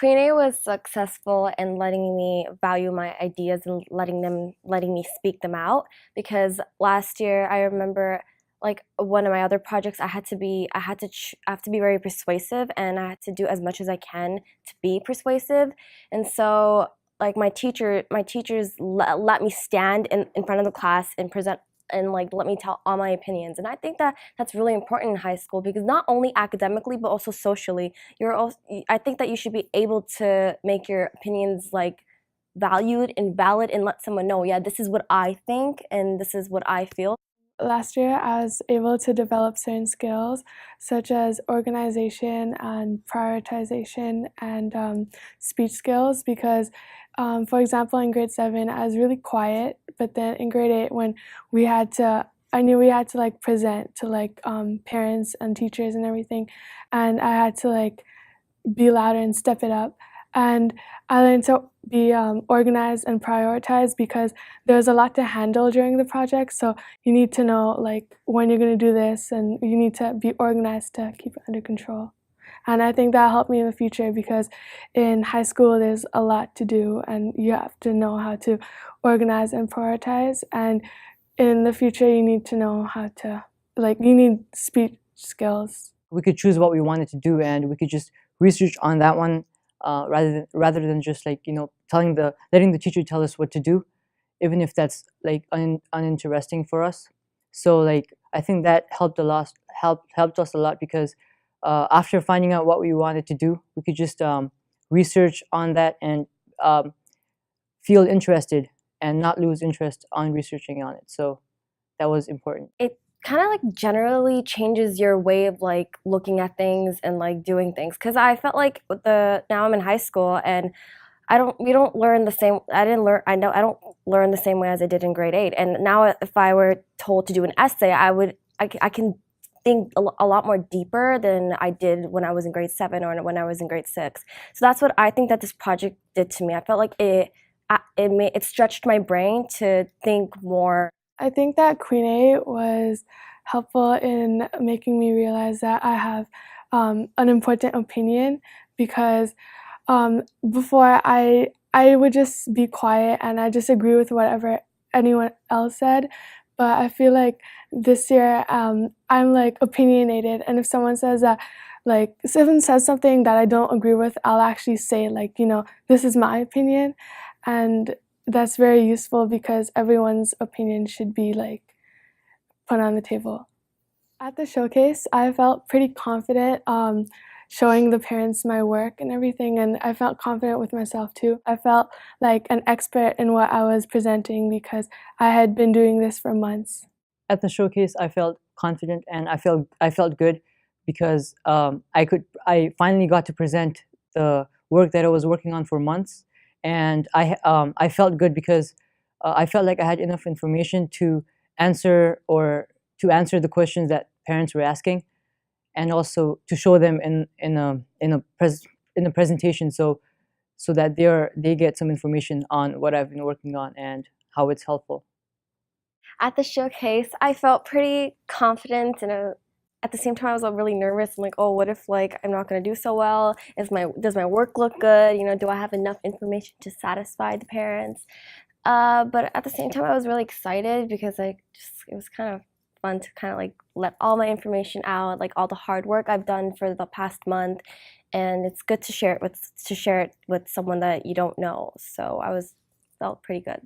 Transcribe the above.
Queen A was successful in letting me value my ideas and letting me speak them out because last year I remember like one of my other projects I have to be very persuasive and I had to do as much as I can to be persuasive. And so like my teachers let me stand in front of the class and present and like let me tell all my opinions. And I think that that's really important in high school because not only academically but also socially, you're also I think that you should be able to make your opinions like valued and valid and let someone know, yeah, this is what I think and this is what I feel. Last year, I was able to develop certain skills such as organization and prioritization and speech skills because, for example, in grade 7, I was really quiet, but then in grade 8, when I knew we had to like present to like parents and teachers and everything, and I had to like be louder and step it up. And I learned to be organized and prioritized because there's a lot to handle during the project. So you need to know like when you're going to do this, and you need to be organized to keep it under control. And I think that helped me in the future because in high school there's a lot to do, and you have to know how to organize and prioritize. And in the future, you need to know how to you need speech skills. We could choose what we wanted to do, and we could just research on that one rather than just like letting the teacher tell us what to do, even if that's like uninteresting for us. So like I think that helped us a lot because after finding out what we wanted to do, we could just research on that and feel interested and not lose interest on researching on it. So that was important. It kind of like generally changes your way of like looking at things and like doing things because I felt like with the now I'm in high school and I don't we don't learn the same I didn't learn I know I don't learn the same way as I did in grade 8. And now if I were told to do an essay, I can think a lot more deeper than I did when I was in grade 7 or when I was in grade 6. So that's what I think that this project did to me. I felt like it stretched my brain to think more. I think that Queen A was helpful in making me realize that I have an important opinion because before I would just be quiet and I just agree with whatever anyone else said. But I feel like this year I'm like opinionated, and if someone says that if someone says something that I don't agree with, I'll actually say this is my opinion, and that's very useful because everyone's opinion should be like put on the table. At the showcase, I felt pretty confident showing the parents my work and everything, and I felt confident with myself too. I felt like an expert in what I was presenting because I had been doing this for months. At the showcase, I felt confident and I felt good because I finally got to present the work that I was working on for months, and I felt good because I felt like I had enough information to answer the questions that parents were asking, and also to show them in a presentation so that they get some information on what I've been working on and how it's helpful. At the showcase, I felt pretty confident and at the same time I was really nervous. I'm like, oh, what if like I'm not going to do so well? Does my work look good? Do I have enough information to satisfy the parents? But at the same time I was really excited because it was kind of fun to kind of like let all my information out, like all the hard work I've done for the past month, and it's good to share it with someone that you don't know. So felt pretty good.